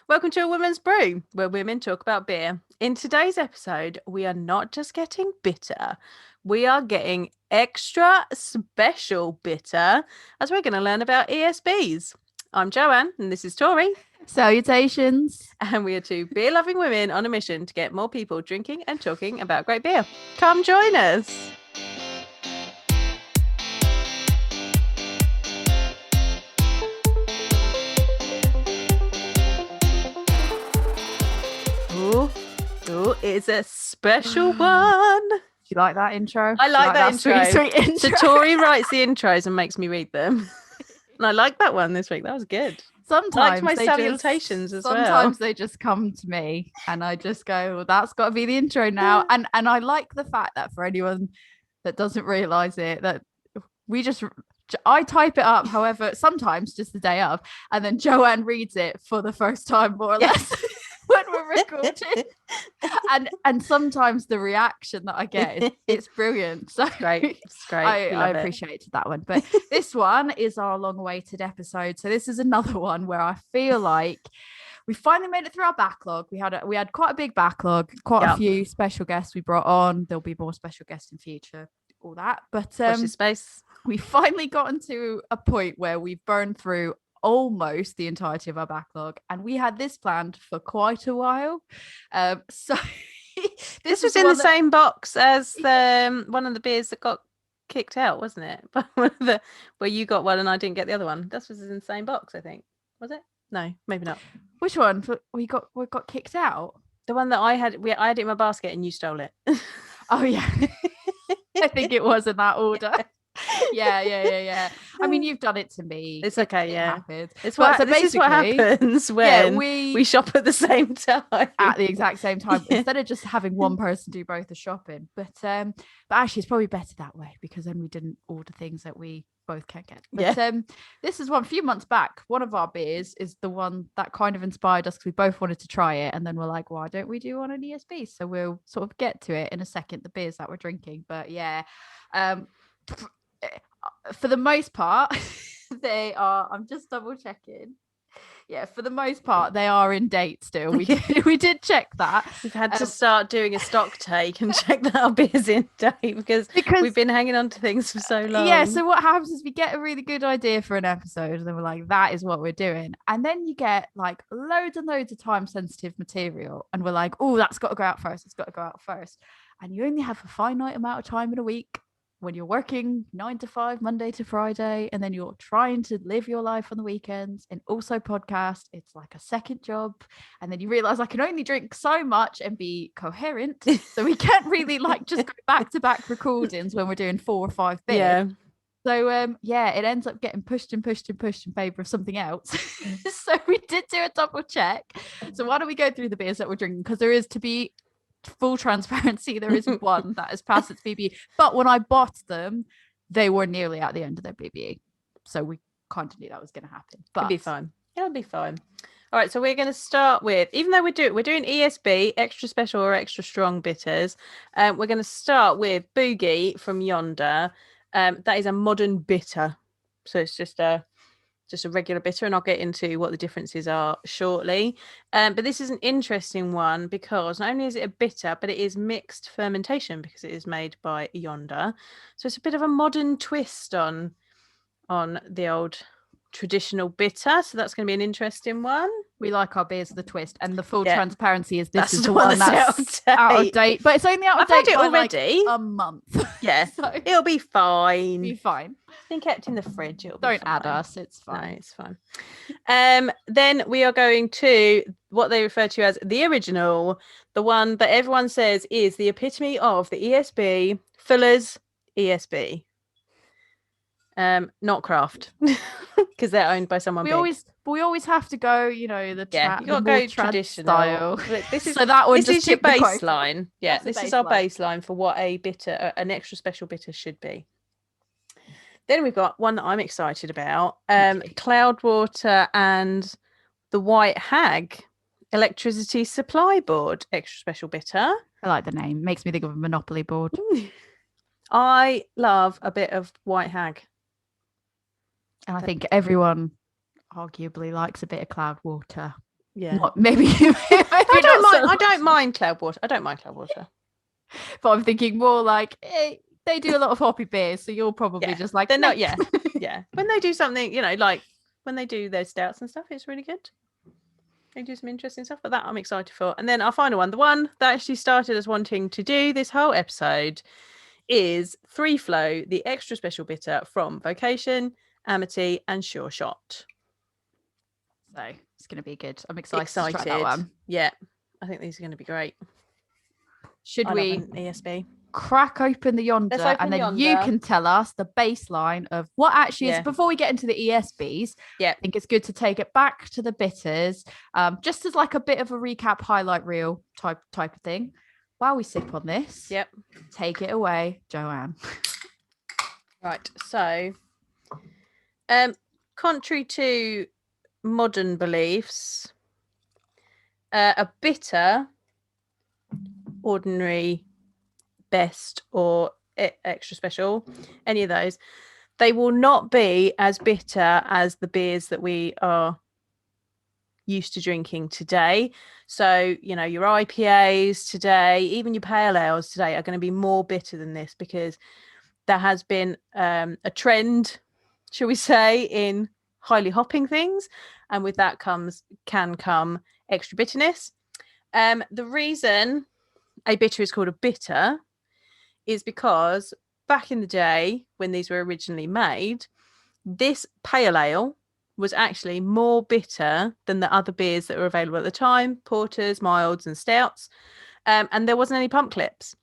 Welcome to A Woman's Brew, where women talk about beer. In today's episode, we are not just getting bitter, we are getting extra special bitter as we're going to learn about ESBs. I'm Joanne, and this is Tori. Salutations. And we are two beer-loving women on a mission to get more people drinking and talking about great beer. Come join us. Ooh, it's a special one. Do you like that intro? I like that intro. Sweet intro. So Tori writes the intros and makes me read them. And I like that one this week. That was good. Sometimes I liked my salutations as well. Sometimes they just come to me and I just go, well, that's got to be the intro now. And I like the fact that for anyone that doesn't realise it, that I type it up, however, sometimes just the day of, and then Joanne reads it for the first time, more or less. When we're recording, and sometimes the reaction that I get it's brilliant. So great. It's great. I appreciated that one. But this one is our long-awaited episode. So this is another one where I feel like we finally made it through our backlog. We had quite a big backlog, quite a few special guests we brought on. There'll be more special guests in future, all that. But watch this space. We finally gotten to a point where we've burned through almost the entirety of our backlog, and we had this planned for quite a while. So this was in the same box as the one of the beers that got kicked out, wasn't it? Where you got one and I didn't get the other one. This was in the same box, I think. Was it? No, maybe not. Which one? We got kicked out. The one that I had. I had it in my basket and you stole it. Oh yeah. I think it was in that order. Yeah. I mean, you've done it to me. It's okay. Yeah, this is what happens when we shop at the same time. At the exact same time, instead of just having one person do both the shopping. But actually, it's probably better that way because then we didn't order things that we both can't get. But this is one a few months back. One of our beers is the one that kind of inspired us because we both wanted to try it, and then we're like, why don't we do one on ESB? So we'll sort of get to it in a second. The beers that we're drinking, but for the most part, they are. I'm just double checking. Yeah, for the most part, they are in date still. We did check that. We've had to start doing a stock take and check that our beer's in date because we've been hanging on to things for so long. Yeah, so what happens is we get a really good idea for an episode and then we're like, that is what we're doing. And then you get like loads and loads of time-sensitive material and we're like, oh, that's got to go out first. It's got to go out first. And you only have a finite amount of time in a week. When you're working 9 to 5, Monday to Friday, and then you're trying to live your life on the weekends and also podcast, it's like a second job. And then you realize I can only drink so much and be coherent. So we can't really like just go back to back recordings when we're doing 4 or 5 beers. Yeah. So it ends up getting pushed in favor of something else. So we did do a double check. So why don't we go through the beers that we're drinking? Because there is, to be full transparency, there is one that has passed its BBE, but when I bought them they were nearly at the end of their BBE, so we kind of knew that was going to happen. But it'll be fine. All right, so we're going to start with, even though we're doing ESB, extra special or extra strong bitters, we're going to start with Boogie from Yonder. That is a modern bitter, so it's just a regular bitter, and I'll get into what the differences are shortly. But this is an interesting one because not only is it a bitter, but it is mixed fermentation because it is made by Yonder. So it's a bit of a modern twist on the old traditional bitter. So that's going to be an interesting one. We like our beers with a twist, and the full transparency is this is the one that's out of date. But it's only out of date by already. Like a month. Yeah, so it'll be fine. It's been kept in the fridge. Don't add us. It's fine. No, it's fine. Then we are going to what they refer to as the original, the one that everyone says is the epitome of the ESB, Fuller's ESB. Not Craft, because they're owned by someone. We always have to go, you know, you got to go traditional style. This is this your baseline. Yeah, this is our baseline for what a bitter, an extra special bitter should be. Then we've got one that I'm excited about, Cloudwater and the White Hag Electricity Supply Board Extra Special Bitter. I like the name. Makes me think of a Monopoly board. I love a bit of White Hag. And I think everyone arguably likes a bit of Cloudwater. Yeah. Maybe I don't mind Cloudwater. I don't mind Cloudwater. But I'm thinking more like they do a lot of hoppy beers, so you're probably just like they're not. Yeah, yeah. When they do something, like when they do their stouts and stuff, it's really good. They do some interesting stuff, but that I'm excited for. And then our final one, the one that actually started us wanting to do this whole episode, is Three Flow, the extra special bitter from Vocation, Amity, and Sure Shot. So it's going to be good. I'm excited to try that one. Yeah, I think these are going to be great. Should we love an ESB? Crack open the Yonder, and then you can tell us the baseline of what actually is. Before we get into the ESBs, I think it's good to take it back to the bitters, just as like a bit of a recap, highlight reel type of thing. While we sip on this, take it away, Joanne. Right, so contrary to modern beliefs, a bitter, ordinary, best, or extra special, any of those, they will not be as bitter as the beers that we are used to drinking today. So, your IPAs today, even your pale ales today, are going to be more bitter than this, because there has been a trend, shall we say, in highly hopping things, and with that can come extra bitterness. The reason a bitter is called a bitter is because back in the day, when these were originally made, this pale ale was actually more bitter than the other beers that were available at the time, porters, milds, and stouts. And there wasn't any pump clips.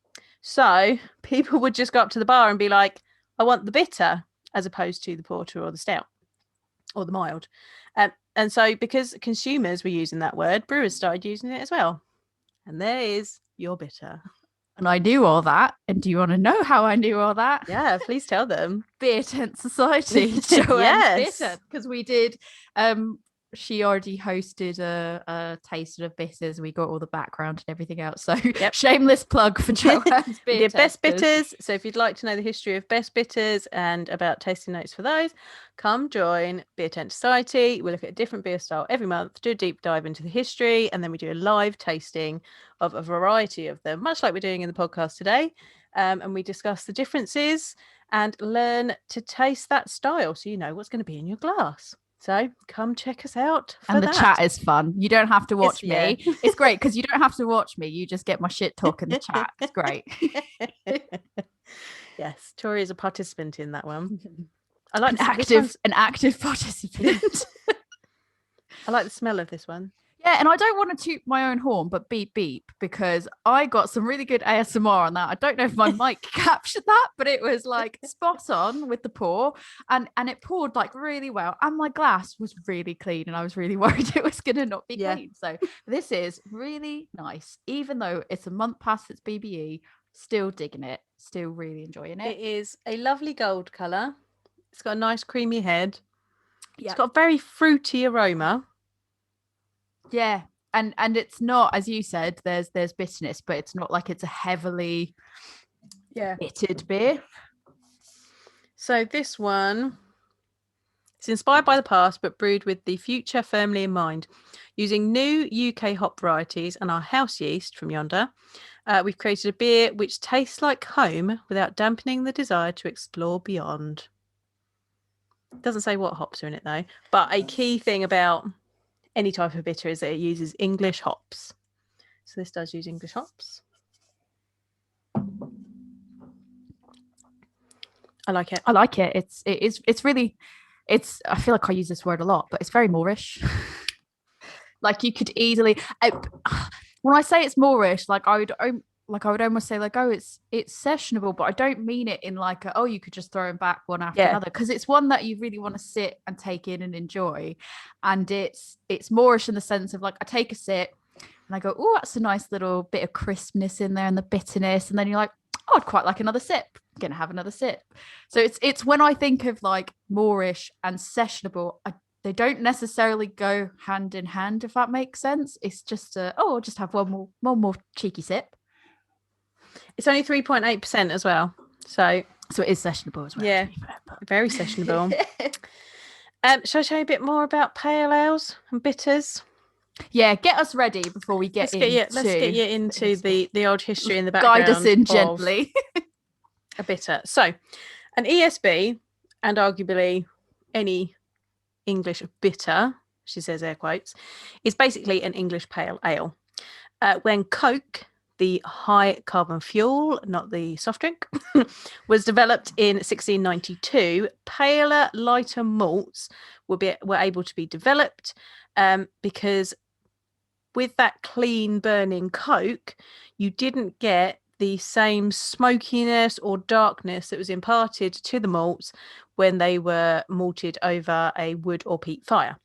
So people would just go up to the bar and be like, I want the bitter, as opposed to the porter or the stout or the mild. And so because consumers were using that word, brewers started using it as well. And there is your bitter. And I knew all that. And do you want to know how I knew all that? Yeah, please tell them. Beer Tent Society. Yes. Because we did. She already hosted a tasting of bitters. We got all the background and everything else. So shameless plug for Joanne's Beer Tent. Best bitters. So if you'd like to know the history of best bitters and about tasting notes for those, come join Beer Tent Society. We look at a different beer style every month, do a deep dive into the history, and then we do a live tasting of a variety of them, much like we're doing in the podcast today. And we discuss the differences and learn to taste that style, so you know what's going to be in your glass. So come check us out. And the chat is fun. You don't have to watch me. It's great because you don't have to watch me. You just get my shit talk in the chat. It's great. Yes, Tori is a participant in that one. I like an active participant. I like the smell of this one. Yeah, and I don't want to toot my own horn, but beep beep, because I got some really good ASMR on that. I don't know if my mic captured that, but it was like spot on with the pour, and it poured like really well, and my glass was really clean, and I was really worried it was gonna not be clean. So this is really nice, even though it's a month past its BBE. Still digging it, still really enjoying it. It is a lovely gold colour. It's got a nice creamy head. It's got a very fruity aroma. Yeah, and it's not, as you said, there's bitterness, but it's not like it's a heavily bittered beer. So this one is inspired by the past, but brewed with the future firmly in mind. Using new UK hop varieties and our house yeast from Yonder, we've created a beer which tastes like home without dampening the desire to explore beyond. It doesn't say what hops are in it though, but a key thing about any type of bitter is that it uses English hops. So this does use English hops. I like it. It's really, I feel like I use this word a lot, but it's very Moorish. Like you could easily, when I say it's Moorish, like I would almost say like, oh, it's sessionable, but I don't mean it in like you could just throw them back one after another, because it's one that you really want to sit and take in and enjoy. And it's Moorish in the sense of like, I take a sip and I go, oh, that's a nice little bit of crispness in there and the bitterness, and then you're like, oh, I'd quite like another sip. I'm gonna have another sip. So it's when I think of like Moorish and sessionable, they don't necessarily go hand in hand, if that makes sense. It's just I'll just have one more cheeky sip. It's only 3.8% as well. So it is sessionable as well. Yeah, very sessionable. Shall I show you a bit more about pale ales and bitters? Yeah, get us ready before we get let's get you into the old history in the background. Guide us in gently. A bitter. So, an ESB, and arguably any English bitter, she says air quotes, is basically an English pale ale. When Coke, the high carbon fuel, not the soft drink, was developed in 1692, paler, lighter malts were able to be developed because with that clean burning Coke, you didn't get the same smokiness or darkness that was imparted to the malts when they were malted over a wood or peat fire.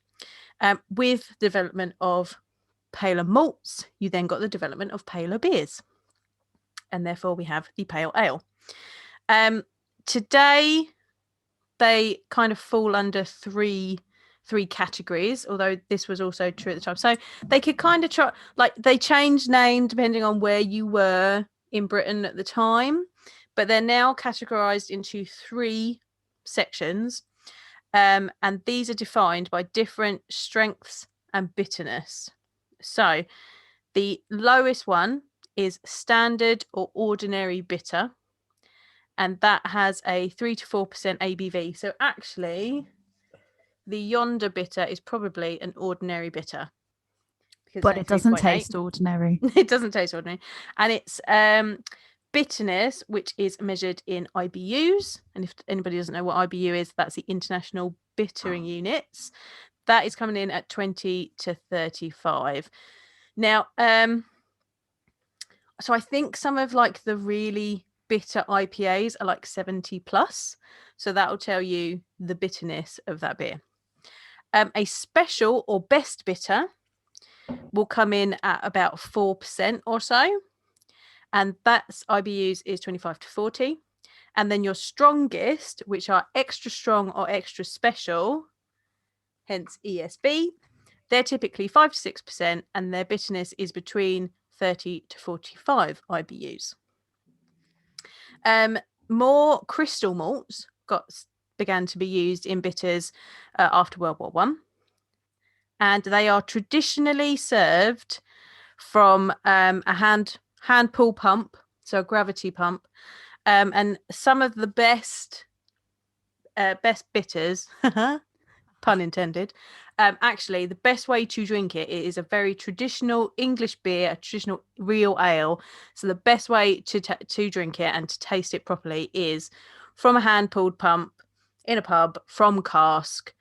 With development of paler malts, you then got the development of paler beers, and therefore we have the pale ale. Today, they kind of fall under three categories, although this was also true at the time. So they could kind of try, like, they changed name depending on where you were in Britain at the time, but they're now categorized into three sections, and these are defined by different strengths and bitterness. So the lowest one is standard or ordinary bitter, and that has a 3 to 4% ABV. So actually, the Yonder bitter is probably an ordinary bitter. But it doesn't taste ordinary. It doesn't taste ordinary. And it's bitterness, which is measured in IBUs. And if anybody doesn't know what IBU is, that's the International Bittering Units. That is coming in at 20 to 35. Now, so I think some of like the really bitter IPAs are like 70 plus. So that will tell you the bitterness of that beer. A special or best bitter will come in at about 4% or so. And that's IBUs is 25 to 40. And then your strongest, which are extra strong or extra special, hence ESB, they're typically 5 to 6%, and their bitterness is between 30 to 45 IBUs. More crystal malts began to be used in bitters after World War I. And they are traditionally served from a hand pull pump, so a gravity pump. And some of the best bitters, pun intended, actually the best way to drink it is a very traditional English beer, a traditional real ale. So the best way to drink it and to taste it properly is from a hand pulled pump in a pub from cask,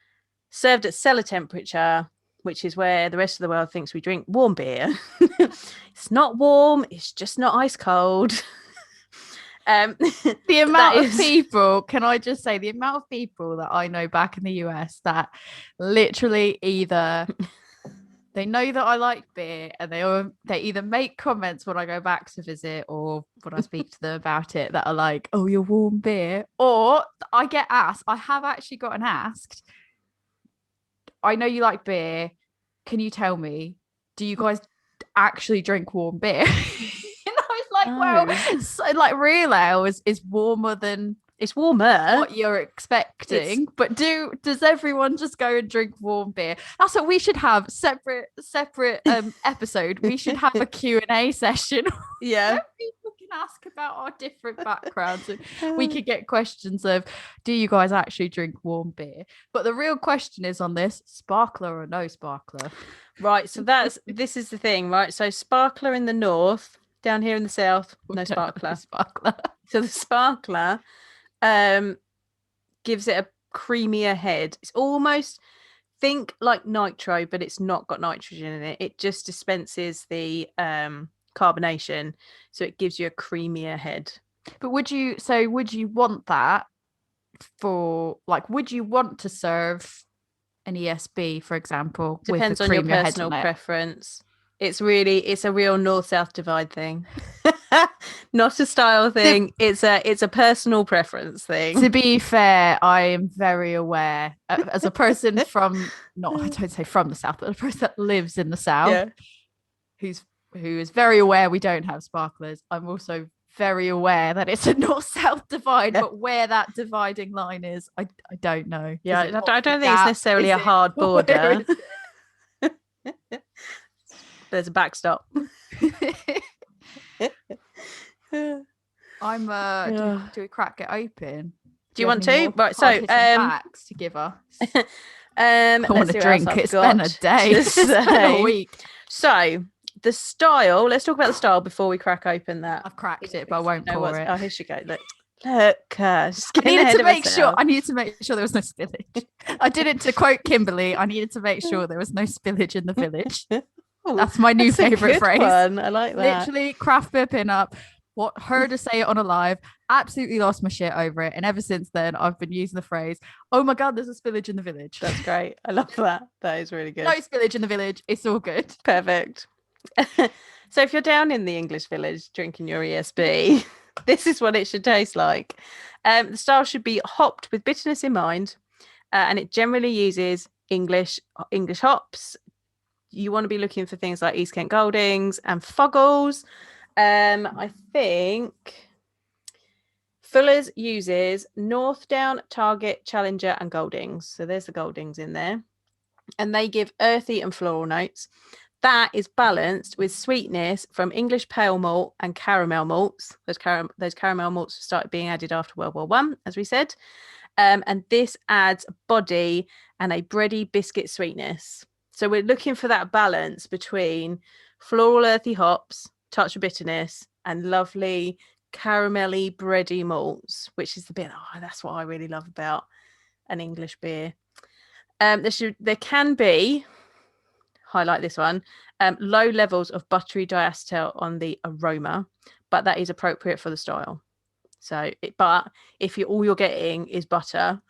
served at cellar temperature, which is where the rest of the world thinks we drink warm beer. It's not warm, it's just not ice cold. The amount of people, can I just say, the amount of people that I know back in the US that literally either they know that I like beer and they either make comments when I go back to visit or when I speak to them about it that are like, oh, you're warm beer, or I get asked, I have actually gotten asked, I know you like beer, can you tell me, do you guys actually drink warm beer? Well, so, like, real ale is warmer than it's warmer what you're expecting, but does everyone just go and drink warm beer? That's what we should have, separate episode. We should have a Q&A session. Yeah, where people can ask about our different backgrounds, and we could get questions of, do you guys actually drink warm beer? But the real question is on this, sparkler or no sparkler? Right, so this is the thing, right? So sparkler in the north, down here in the south, no sparkler. So the sparkler gives it a creamier head. It's almost, think like nitro, but it's not got nitrogen in it. It just dispenses the carbonation, so it gives you a creamier head. But would you want that for, like, would you want to serve an ESB, for example? Depends with on your personal preference. It's a real north-south divide thing. Not a style thing. It's a personal preference thing. To be fair, I am very aware, as a person from, I don't say from the south, but a person that lives in the south, yeah, who is very aware we don't have sparklers. I'm also very aware that it's a north-south divide, yeah, but where that dividing line is, I don't know. Yeah, I don't think it's necessarily a hard border. There's a backstop. I'm do we crack it open? Do you want have any to? more Right, so hard-hitting facts to give us? I want a drink. It's been a day. It's been a week. So the style. Let's talk about the style before we crack open that. I've cracked it, but I won't pour it. Oh, here she go. Look. I needed to make sure. I needed to make sure there was no spillage. I did it to quote Kimberly. I needed to make sure there was no spillage in the village. That's my new favorite phrase. One. I like that. Literally, craft beer pin up. What heard her say it on a live, absolutely lost my shit over it. And ever since then, I've been using the phrase, "Oh my god, there's a spillage in the village." That's great. I love that. That is really good. No spillage in the village. It's all good. Perfect. So if you're down in the English village drinking your ESB, this is what it should taste like. The style should be hopped with bitterness in mind, and it generally uses English hops. You want to be looking for things like East Kent Goldings and Fuggles. I think Fuller's uses Northdown, Target, Challenger, and Goldings. So there's the Goldings in there, and they give earthy and floral notes. That is balanced with sweetness from English pale malt and caramel malts. Those caramel malts started being added after World War I, as we said. And this adds body and a bready biscuit sweetness. So we're looking for that balance between floral earthy hops, touch of bitterness, and lovely caramelly bready malts, which is the bit, that's what I really love about an English beer. There can be, highlight this one, low levels of buttery diacetyl on the aroma, but that is appropriate for the style. So, but if all you're getting is butter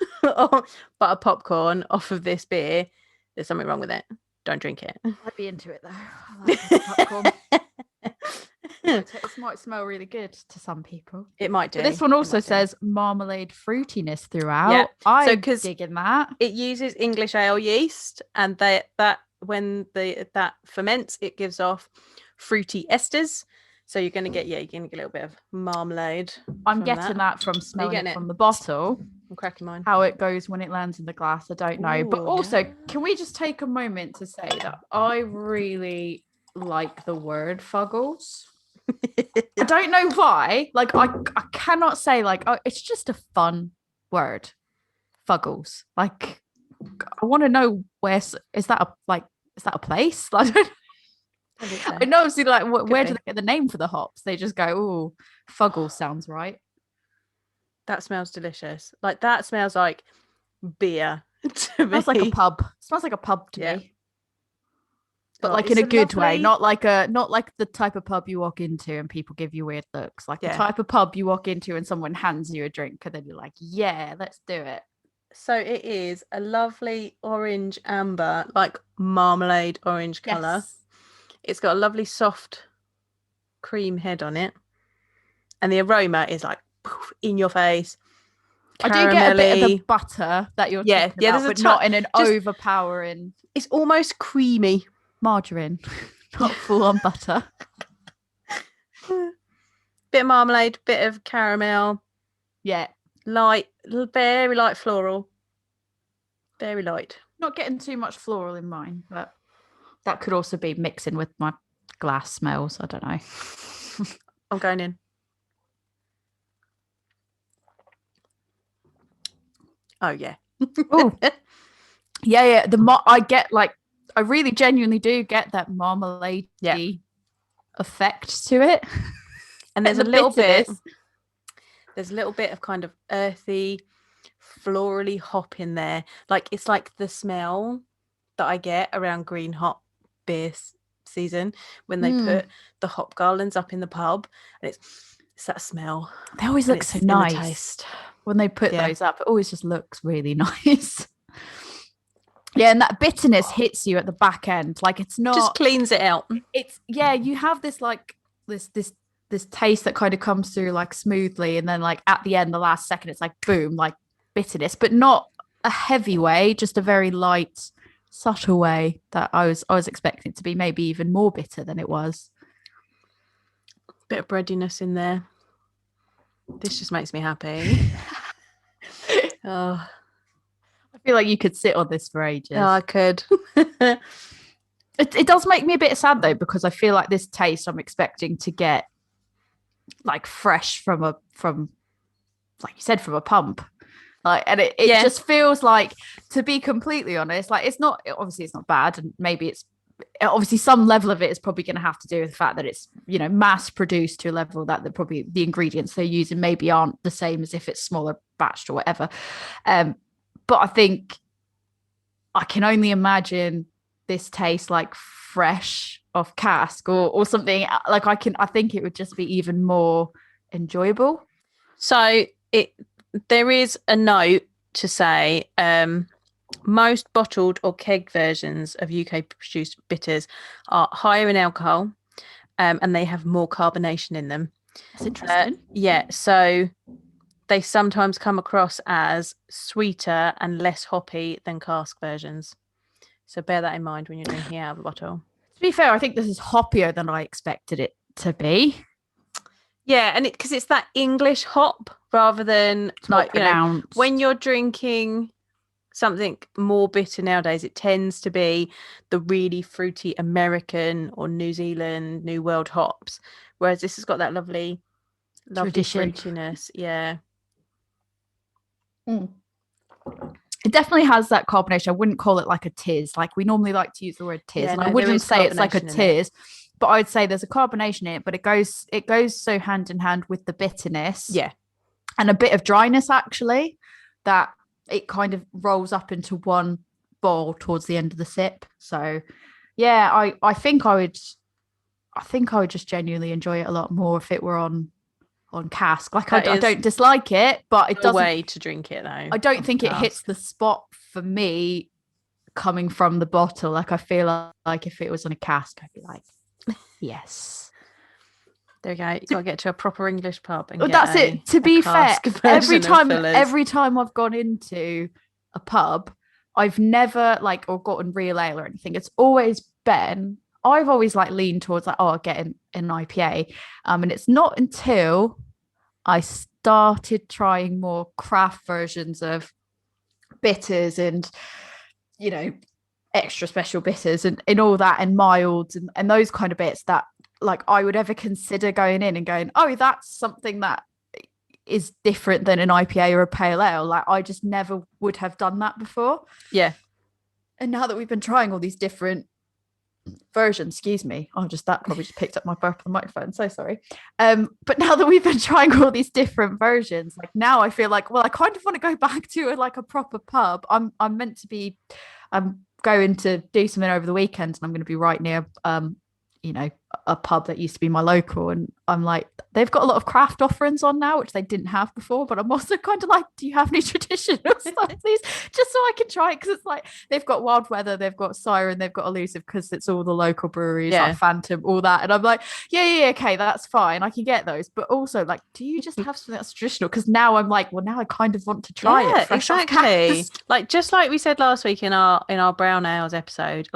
popcorn off of this beer, there's something wrong with it. Don't drink it. I'd be into it though. I like popcorn. It might smell really good to some people. It might do. But this one also says marmalade fruitiness throughout. Yeah. I'm digging that. It uses English ale yeast, and when that ferments, it gives off fruity esters. So you're gonna get a little bit of marmalade. I'm getting that from smelling it from the bottle. I'm cracking mine. How it goes when it lands in the glass, I don't know. But also, can we just take a moment to say that I really like the word Fuggles. I don't know why. Like I cannot say it's just a fun word. Fuggles. Like I want to know is that a place? Like I know obviously where do they get the name for the hops? They just go, "Oh, Fuggles sounds right." That smells delicious. Like that smells like beer to me. Smells like a pub. Smells like a pub to me. But in a good way, not like the type of pub you walk into and people give you weird looks. Like the type of pub you walk into and someone hands you a drink and then you're like, yeah, let's do it. So it is a lovely orange amber, like marmalade orange colour. Yes. It's got a lovely soft cream head on it. And the aroma is like poof, in your face. I do get a bit of the butter that you're talking about, but not in an overpowering. It's almost creamy. Margarine, not full on butter. Bit of marmalade, bit of caramel. Yeah. Light, very light floral. Very light. Not getting too much floral in mine, but that could also be mixing with my glass smells. I don't know. I'm going in. Oh, yeah. Oh. Yeah. I get I really genuinely do get that marmalade effect to it. And there's a little bit of kind of earthy, florally hop in there. Like it's like the smell that I get around green hop beer season when they put the hop garlands up in the pub, and it's that smell. They always look so nice when they put those up. It always just looks really nice. Yeah, and that bitterness hits you at the back end. Like it's not just cleans it out. It's you have this this taste that kind of comes through smoothly, and then at the end, the last second, it's boom, bitterness, but not a heavy way, just a very light, subtle way that I was expecting it to be maybe even more bitter than it was. Bit of breadiness in there. This just makes me happy. Oh. I feel like you could sit on this for ages. Oh, I could. It does make me a bit sad though, because I feel like this taste I'm expecting to get like fresh from like you said, from a pump. Like, and it just feels like, to be completely honest, like it's not bad, and maybe it's obviously some level of it is probably going to have to do with the fact that it's, you know, mass produced to a level that the ingredients they're using maybe aren't the same as if it's smaller batched or whatever. But I think I can only imagine this tastes like fresh off cask or something. Like I think it would just be even more enjoyable. So there is a note to say most bottled or keg versions of UK produced bitters are higher in alcohol, and they have more carbonation in them. That's interesting. Yeah, so they sometimes come across as sweeter and less hoppy than cask versions. So bear that in mind when you're drinking out of a bottle. To be fair, I think this is hoppier than I expected it to be. Yeah, and because it's that English hop rather than like, you know, when you're drinking something more bitter nowadays, it tends to be the really fruity American or New Zealand, New World hops, whereas this has got that lovely tradition fruitiness. Yeah. It definitely has that carbonation. I wouldn't call it like a tiz. Like we normally like to use the word tiz, and I wouldn't say it's like a tiz, but I'd say there's a carbonation in it, but it goes so hand in hand with the bitterness. Yeah. And a bit of dryness, actually, that it kind of rolls up into one bowl towards the end of the sip. So yeah, I think I would just genuinely enjoy it a lot more if it were on cask. Like I don't dislike it, but it doesn't way to drink it though. I don't think it hits the spot for me coming from the bottle. Like I feel like if it was on a cask, I'd be like, yes. There we go. You've got to get to a proper English pub and that's it. To be fair, every time I've gone into a pub, I've never or gotten real ale or anything. It's always been, I've always leaned towards I'll get an IPA. And it's not until I started trying more craft versions of bitters and, you know, extra special bitters and all that, and milds and those kind of bits that I would ever consider going in and going, oh, that's something that is different than an IPA or a pale ale. I just never would have done that before. Yeah. And now that we've been trying all these different versions, excuse me, that probably just picked up my burp on the microphone, so sorry. But now that we've been trying all these different versions, now I feel well, I kind of want to go back to a proper pub. I'm meant to be going to do something over the weekend, and I'm going to be right near you know, a pub that used to be my local, and I'm they've got a lot of craft offerings on now, which they didn't have before, but I'm also kind of do you have any traditional stuff, please, just so I can try it, because it's they've got Wild Weather, they've got Siren, they've got Elusive, because it's all the local breweries, Phantom, all that, and I'm yeah, okay, that's fine, I can get those, but also do you just have something that's traditional? Because now I'm well, now I kind of want to try it. Exactly. Just like we said last week in our brown ales episode,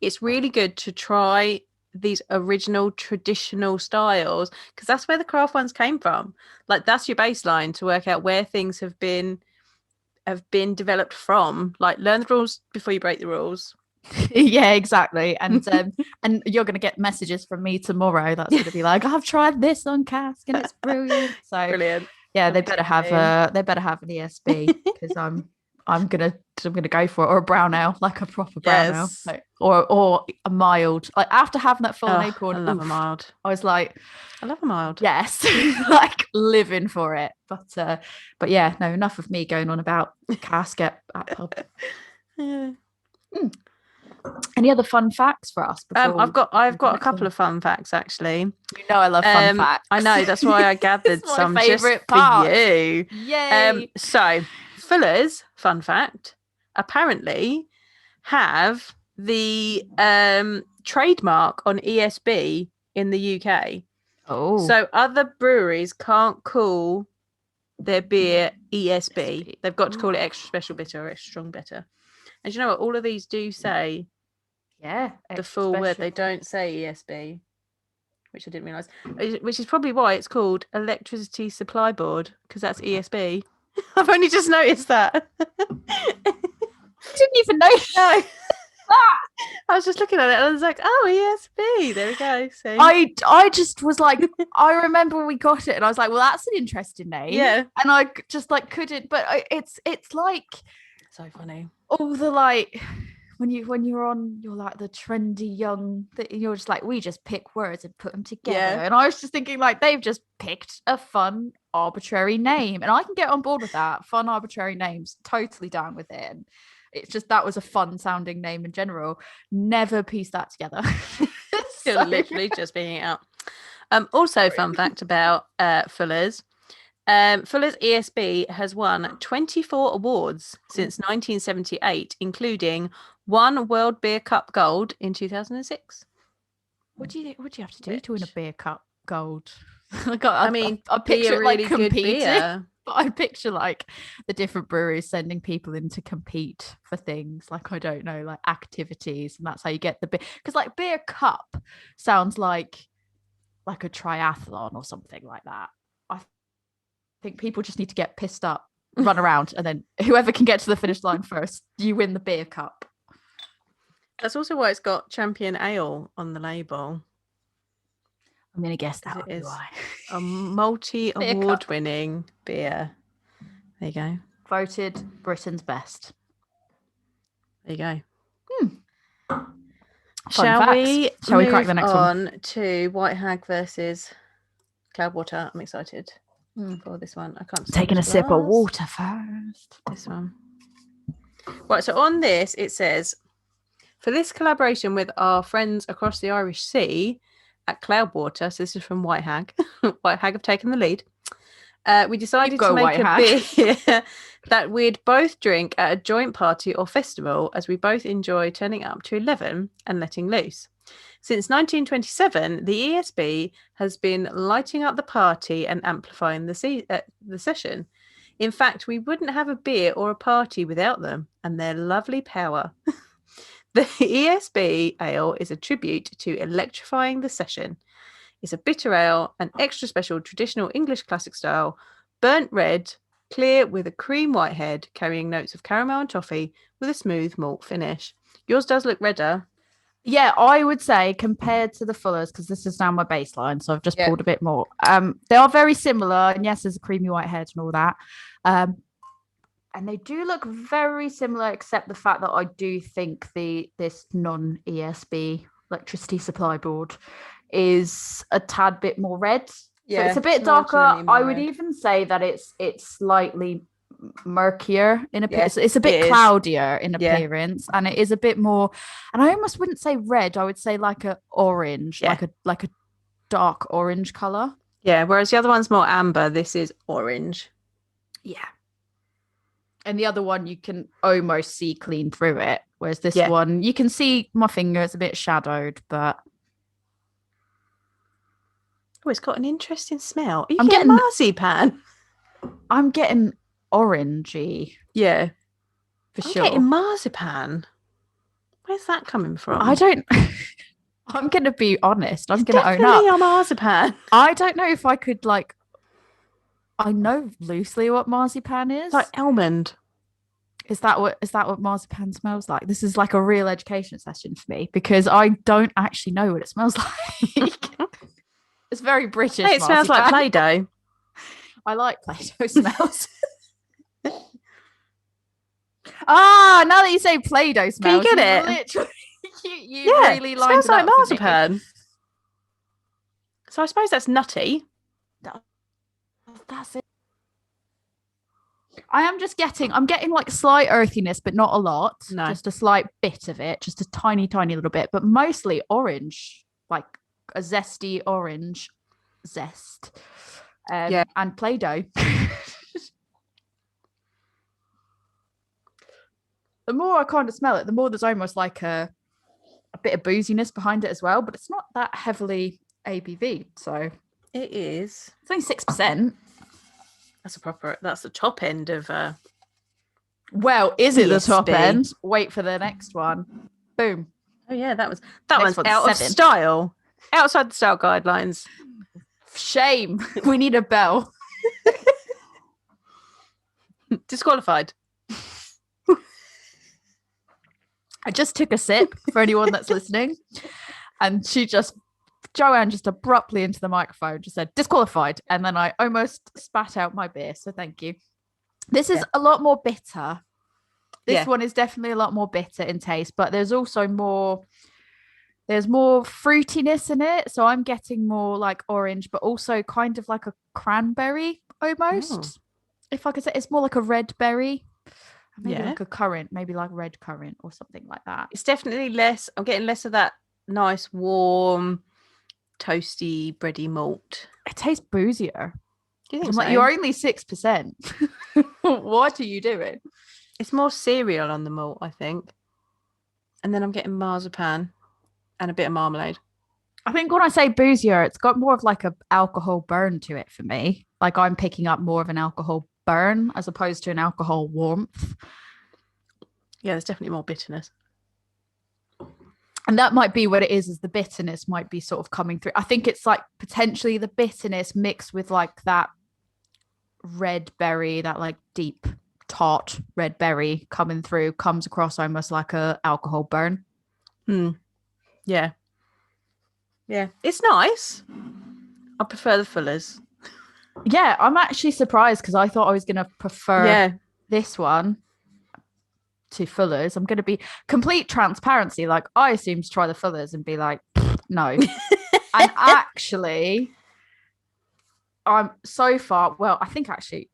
it's really good to try these original traditional styles, because that's where the craft ones came from. That's your baseline to work out where things have been developed from. Learn the rules before you break the rules. Yeah, exactly. And and you're going to get messages from me tomorrow that's going to be I've tried this on cask and it's brilliant. So brilliant. Yeah, they better have an ESB, because I'm gonna go for it, or a brown ale, a proper brown ale, or a mild. After having that Fallen Acorn, I love a mild. I was I love a mild. Yes, living for it. But yeah, no, enough of me going on about cask at pub. Yeah. Any other fun facts for us? I've got a couple of fun facts, actually. You know I love fun facts. I know, that's why I gathered some just part. For you. Yay! So Fuller's, fun fact, apparently have the trademark on ESB in the UK. Oh. So other breweries can't call their beer ESB. They've got to call it extra special bitter or extra strong bitter. And you know what? All of these do say the full word. They don't say ESB, which I didn't realise. Which is probably why it's called Electricity Supply Board, because that's ESB. I've only just noticed that. I didn't even know. No. I was just looking at it and I was like, oh, ESB. There we go. See? I just was like, I remember when we got it and I was like, well, that's an interesting name. Yeah. And I just like couldn't, but it's like So funny. all the like when you're on you're like the trendy young that you're just like, we just pick words and put them together. Yeah. And I was just thinking like they've just picked a fun arbitrary name. And I can get on board with that. Fun arbitrary names, totally down with it. And it's just that was a fun sounding name in general. Never piece that together. Still literally just being it out. Also, fun fact about Fuller's. Fuller's ESB has won 24 awards since 1978, including 1 World Beer Cup Gold in 2006. What do you have to do to win a beer cup gold? I be picture a really like good competing. beer. But I picture like the different breweries sending people in to compete for things like, I don't know, like activities, and that's how you get the beer. Because like beer cup sounds like a triathlon or something like that. I think people just need to get pissed up, run around, and then whoever can get to the finish line first, you win the beer cup. That's also why it's got Champion Ale on the label. I'm gonna guess that It is why. a multi-award-winning beer. There you go. Voted Britain's best. There you go. Shall we crack the next one? To White Hag versus Cloudwater. I'm excited for this one. I can't. Taking a sip of water first. This one. Right. So on this, it says, for this collaboration with our friends across the Irish Sea at Cloudwater. So this is from White Hag. White Hag have taken the lead. We decided to make a beer that we'd both drink at a joint party or festival, as we both enjoy turning up to 11 and letting loose. Since 1927, the ESB has been lighting up the party and amplifying the session. In fact, we wouldn't have a beer or a party without them and their lovely power. The ESB ale is a tribute to electrifying the session. It's a bitter ale, an extra special traditional English classic style, burnt red, clear with a cream white head, carrying notes of caramel and toffee with a smooth malt finish. Yours does look redder. Yeah, I would say compared to the Fullers, because this is now my baseline, so I've just pulled a bit more. They are very similar, and yes, there's a creamy white head and all that. And they do look very similar, except the fact that I do think this non-ESB electricity supply board is a tad bit more red. Yeah, so it's a bit darker. I would even say that it's slightly murkier in appearance. It's a bit cloudier in appearance, and it is a bit more. And I almost wouldn't say red. I would say like a orange, like a dark orange color. Yeah, whereas the other one's more amber. This is orange. Yeah. And the other one you can almost see clean through it, whereas this one you can see my finger. It's a bit shadowed, but it's got an interesting smell. I'm getting marzipan. I'm getting orangey. Yeah, for sure. I'm getting marzipan. Where's that coming from? I don't. I'm going to be honest. I'm going to own up. Definitely a marzipan. I don't know if I could like. I know loosely what marzipan is. Like almond. Is that what marzipan smells like? This is like a real education session for me, because I don't actually know what it smells like. It's very British. Hey, it smells like Play-Doh. I like Play-Doh smells. Now that you say Play-Doh smells, can you get it? Literally, you really lined it smells like up marzipan. So I suppose that's nutty. That's it. I'm getting like slight earthiness, but not a lot. No. Just a slight bit of it, just a tiny little bit, but mostly orange, like a zesty orange zest. And Play-Doh. The more I kind of smell it, the more there's almost like a bit of booziness behind it as well, but it's not that heavily ABV. So it is. It's only 6%. That's the top end of well, is it the top end? Wait for the next one. Boom. Oh yeah, that one's out of style. Outside the style guidelines. Shame. We need a bell. Disqualified. I just took a sip for anyone that's listening. And Joanne just abruptly into the microphone just said, disqualified. And then I almost spat out my beer. So thank you. This is a lot more bitter. This one is definitely a lot more bitter in taste, but there's also more fruitiness in it. So I'm getting more like orange, but also kind of like a cranberry almost. If I could say, it's more like a red berry. Maybe like a currant, maybe like red currant or something like that. It's definitely less. I'm getting less of that nice, warm, toasty, bready malt. It tastes boozier. Do you think I'm so? like, you're only 6%. What are you doing? It's more cereal on the malt, I think. And then I'm getting marzipan and a bit of marmalade. I think when I say boozier, it's got more of like a alcohol burn to it for me. Like I'm picking up more of an alcohol burn as opposed to an alcohol warmth. Yeah, there's definitely more bitterness. And that might be what it is the bitterness might be sort of coming through. I think it's like potentially the bitterness mixed with like that red berry, that like deep tart red berry coming through, comes across almost like a alcohol burn. Yeah. It's nice. I prefer the Fullers. Yeah, I'm actually surprised because I thought I was going to prefer this one to Fuller's. I'm going to be complete transparency. Like I assumed to try the Fuller's and be like, no. And actually, I'm so far. Well, I think actually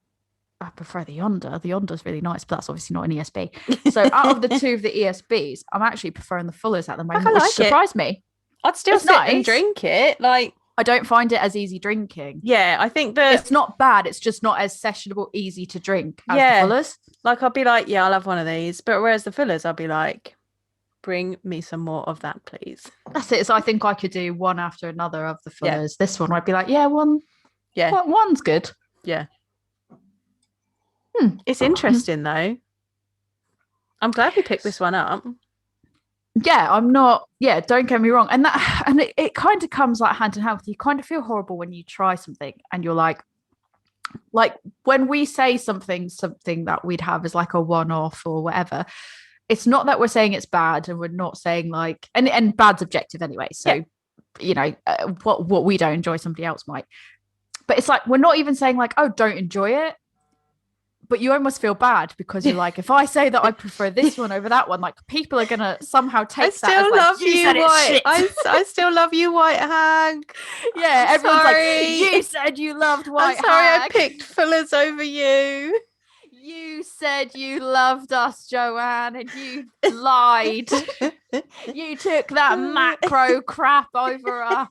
I prefer the Yonder. The Yonder's really nice, but that's obviously not an ESB. So out of the two of the ESBs, I'm actually preferring the Fuller's at the moment, which surprised me. I'd still sit and drink it. Like I don't find it as easy drinking. Yeah, I think that it's not bad. It's just not as sessionable, easy to drink as the Fuller's. Like I'll be like, yeah, I'll have one of these. But whereas the Fuller's, I'll be like, bring me some more of that, please. That's it. So I think I could do one after another of the Fuller's. This one, I'd be like, one. Yeah, one's good. Yeah. It's interesting though. I'm glad we picked this one up. Yeah, I'm not. Yeah, don't get me wrong. And it kind of comes like hand in hand with you. Kind of feel horrible when you try something and you're like when we say something that we'd have as like a one-off or whatever. It's not that we're saying it's bad, and we're not saying like and bad's objective anyway. So you know what we don't enjoy, somebody else might. But it's like we're not even saying like, oh, don't enjoy it. But you almost feel bad because you're like, if I say that I prefer this one over that one, like people are gonna somehow take that as like, you said it's shit. I still love you, White Hag. Yeah, everyone's like, you said you loved White Hag. I picked Fuller's over you. You said you loved us, Joanne, and you lied. You took that macro crap over us.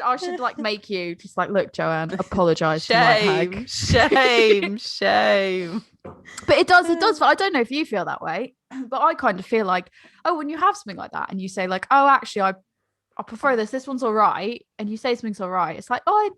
I should like make you just like, look, Joanne, apologize. Shame. But it does. I don't know if you feel that way, but I kind of feel like, oh, when you have something like that and you say like, oh, actually, I prefer this. This one's all right, and you say something's all right. It's like, oh,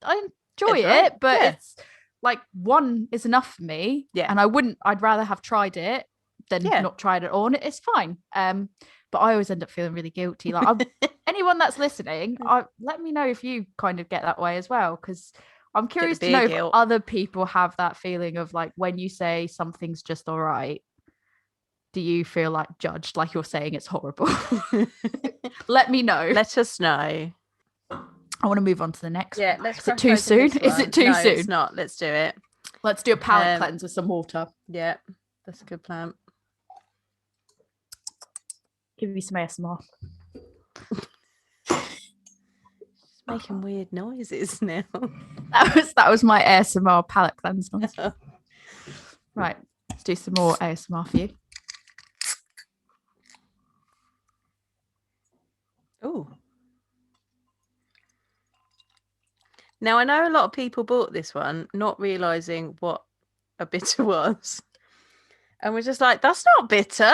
I enjoy it, but it's like one is enough for me. Yeah, and I'd rather have tried it than not tried it all, and it's fine. But I always end up feeling really guilty. Like anyone that's listening, let me know if you kind of get that way as well, because I'm curious to know if other people have that feeling of like when you say something's just all right, do you feel like judged, like you're saying it's horrible? Let me know. Let us know. I want to move on to the next. Yeah, let's. Is it too soon? Is it too soon? It's not. Let's do it. Let's do a palate cleanse with some water. Yeah, that's a good plan. Give you some ASMR. Just making weird noises now. That was my ASMR palate cleanse noise. Right, let's do some more ASMR for you. Oh. Now I know a lot of people bought this one not realizing what a bitter was, and we're just like, that's not bitter.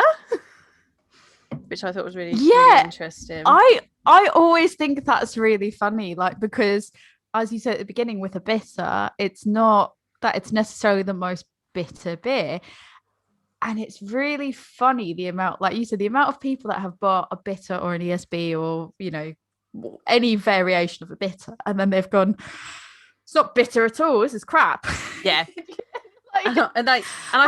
Which I thought was really interesting. I always think that's really funny, like, because as you said at the beginning with a bitter, it's not that it's necessarily the most bitter beer. And it's really funny the amount, like you said, the amount of people that have bought a bitter or an ESB or, you know, any variation of a bitter, and then they've gone, it's not bitter at all, this is crap. Yeah. Like, And I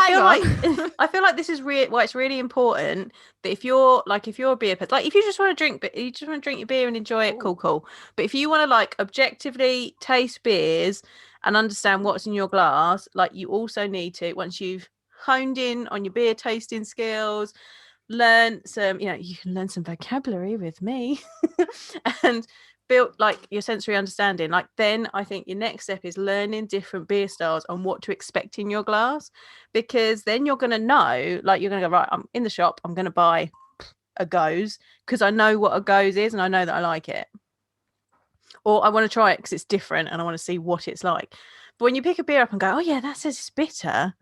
feel like on. I feel like this is why it's really important that if you're a beer person, like if you just want to drink, but you just want to drink your beer and enjoy it, cool. But if you want to like objectively taste beers and understand what's in your glass, like you also need to, once you've honed in on your beer tasting skills, learn some, you can learn some vocabulary with me and build like your sensory understanding. Like then I think your next step is learning different beer styles and what to expect in your glass, because then you're going to know, like you're going to go, right, I'm in the shop, I'm going to buy a Goes because I know what a Goes is and I know that I like it, or I want to try it because it's different and I want to see what it's like. But when you pick a beer up and go, oh yeah, that says it's bitter,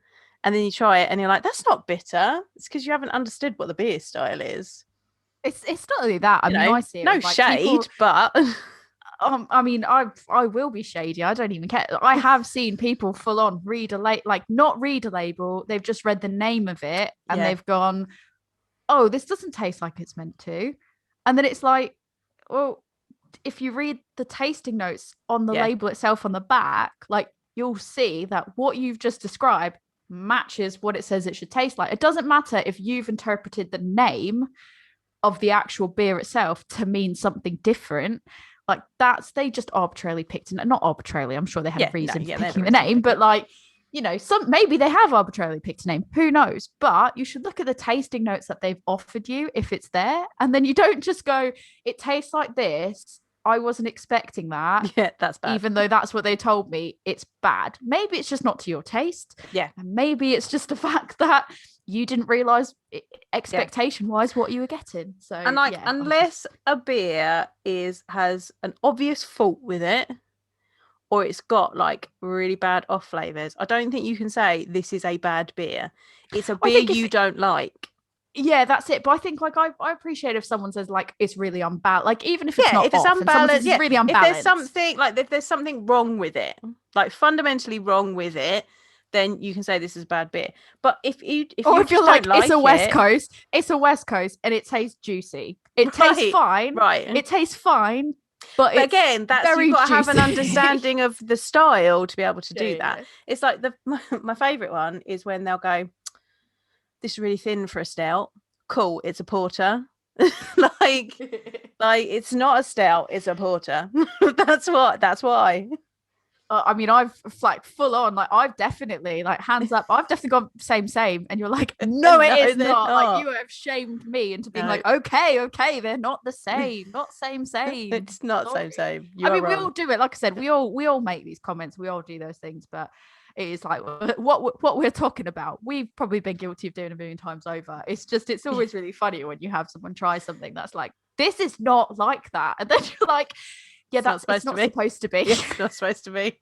and then you try it and you're like, that's not bitter, it's because you haven't understood what the beer style is. It's not only that. I mean, I see it no with, like, shade, people, but I mean, I will be shady. I don't even care. I have seen people full on not read a label. They've just read the name of it and they've gone, "Oh, this doesn't taste like it's meant to," and then it's like, well, if you read the tasting notes on the label itself on the back, like you'll see that what you've just described matches what it says it should taste like. It doesn't matter if you've interpreted the name of the actual beer itself to mean something different. Like they just arbitrarily picked it. Not arbitrarily, I'm sure they had a reason for picking the name, but like, maybe they have arbitrarily picked a name, who knows? But you should look at the tasting notes that they've offered you if it's there, and then you don't just go, it tastes like this, I wasn't expecting that. Yeah, that's bad. Even though that's what they told me, it's bad. Maybe it's just not to your taste. Yeah. And maybe it's just the fact that you didn't realize expectation wise what you were getting. So, and like, unless a beer has an obvious fault with it, or it's got like really bad off flavors, I don't think you can say this is a bad beer. It's a beer you don't like. Yeah, that's it. But I think like I appreciate if someone says like it's really unbalanced, like even if it's not if it's unbalanced, it's really unbalanced. If there's something wrong with it, like fundamentally wrong with it, then you can say this is bad beer. But if you're like it's a West Coast and it tastes juicy, it tastes fine, right? It tastes fine, but again, that's you've got to have an understanding of the style to be able to do that. It's like my favorite one is when they'll go, this is really thin for a stout. Cool, it's a porter. like it's not a stout, it's a porter. That's why. I mean, I've like full on, like I've definitely, like hands up, I've definitely gone same, and you're like, no, it is not. Like you have shamed me into being like, okay, they're not the same, not same. It's not same. I mean, we all do it. Like I said, we all make these comments, we all do those things, but it is like what we're talking about. We've probably been guilty of doing a million times over. It's always really funny when you have someone try something that's like, this is not like that, and then you're like, yeah, that's not supposed to be. Yeah, it's not supposed to be.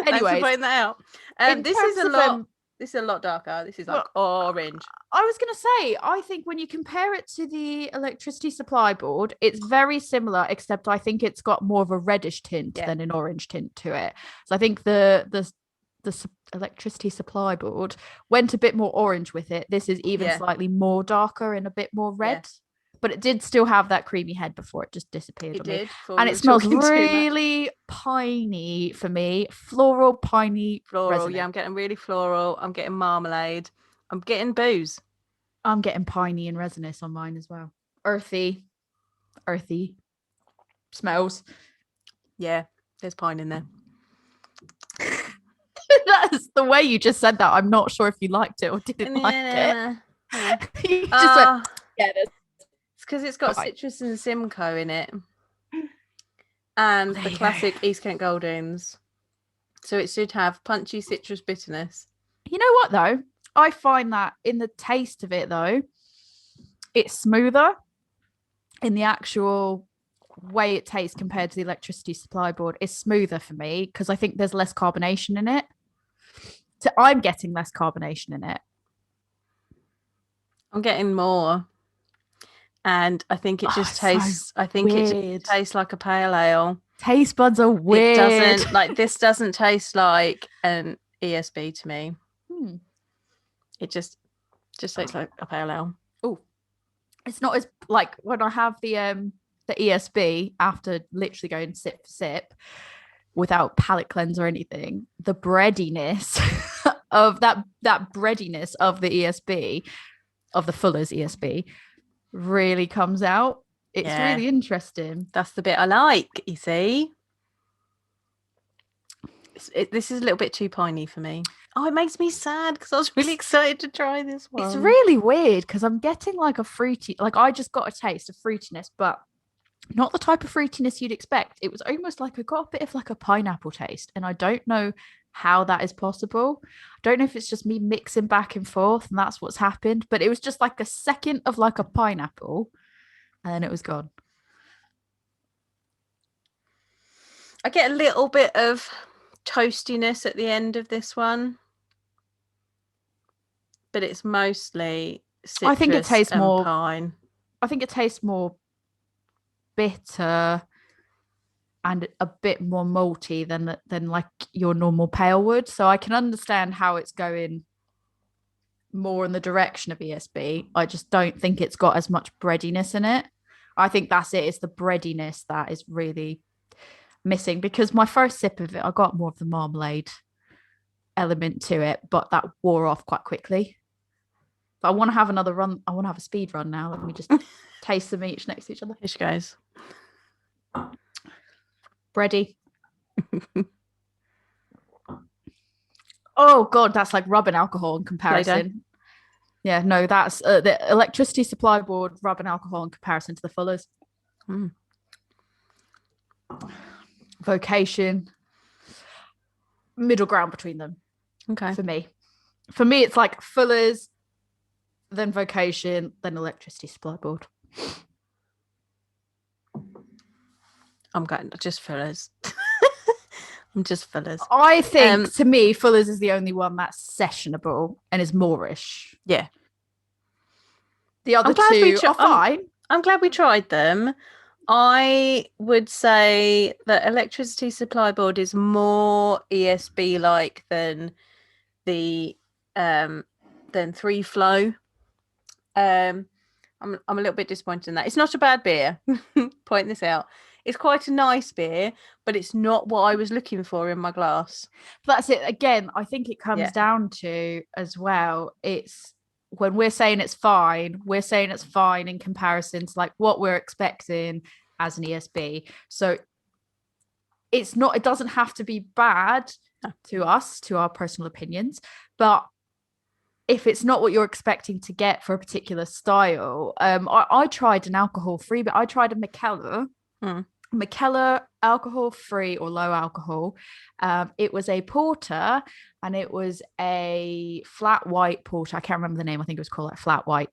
Anyway, pointing that out. This is a lot. This is a lot darker. This is like orange. I was going to say, I think when you compare it to the electricity supply board, it's very similar, except I think it's got more of a reddish tint than an orange tint to it. So I think the electricity supply board went a bit more orange with it. This is even slightly more darker and a bit more red. Yeah. But it did still have that creamy head before it just disappeared. It did. And it smells really piney for me. Floral, piney. Floral, yeah, I'm getting really floral. I'm getting marmalade. I'm getting booze. I'm getting piney and resinous on mine as well. Earthy smells. Yeah, there's pine in there. That's the way you just said that. I'm not sure if you liked it or didn't like it. You just went, yeah, there's because it's got citrus and Simcoe in it, and the classic East Kent Goldings, so it should have punchy citrus bitterness. You know what though, I find that in the taste of it though, it's smoother in the actual way it tastes compared to the electricity supply board. It's smoother for me because I think there's less carbonation in it, so I'm getting less carbonation in it. I'm getting more. And I think it just tastes. I think weird. It just tastes like a pale ale. Taste buds are weird. It doesn't like this. Doesn't taste like an ESB to me. It just tastes like a pale ale. Oh, it's not as like when I have the ESB after literally going sip for sip. without palate cleanse or anything, the breadiness of that breadiness of the ESB, of the Fuller's ESB, really comes out. It's really interesting. That's the bit I like, you see. This is a little bit too piney for me. Oh, it makes me sad because I was really excited to try this one. It's really weird because I'm getting like a fruity, like I just got a taste of fruitiness, but not the type of fruitiness you'd expect. It was almost like I got a bit of like a pineapple taste, and I don't know how that is possible. I don't know if it's just me mixing back and forth and that's what's happened, but it was just like a second of like a pineapple and then it was gone. I get a little bit of toastiness at the end of this one, but it's mostly citrus. I think it tastes and more pine. I think it tastes more bitter and a bit more malty than like your normal pale would. So I can understand how it's going more in the direction of ESB. I just don't think it's got as much breadiness in it. I think that's it. It's the breadiness that is really missing, because my first sip of it, I got more of the marmalade element to it, but that wore off quite quickly. But I want to have another run. I want to have a speed run now. Let me just taste them each next to each other. Here she goes. Bready. Oh God, that's like rubbing alcohol in comparison. Yeah, no, that's the electricity supply board rubbing alcohol in comparison to the Fullers. Vocation, middle ground between them. Okay. For me, it's like Fullers, then Vocation, then electricity supply board. I'm going just Fullers. I'm just Fullers. I think to me, Fullers is the only one that's sessionable and is moreish. Yeah. The other two are fine. I'm glad we tried them. I would say that electricity supply board is more ESB like than the than Three Flow. I'm a little bit disappointed in that. It's not a bad beer. Point this out. It's quite a nice beer, but it's not what I was looking for in my glass. That's it. Again, I think it comes down to as well. It's when we're saying it's fine, we're saying it's fine in comparison to like what we're expecting as an ESB. So it doesn't have to be bad to us, to our personal opinions, but if it's not what you're expecting to get for a particular style, I tried an alcohol-free, but I tried a Mikkeller. Mikkeller alcohol-free or low alcohol. It was a porter, and it was a flat white porter. I can't remember the name. I think it was called like flat white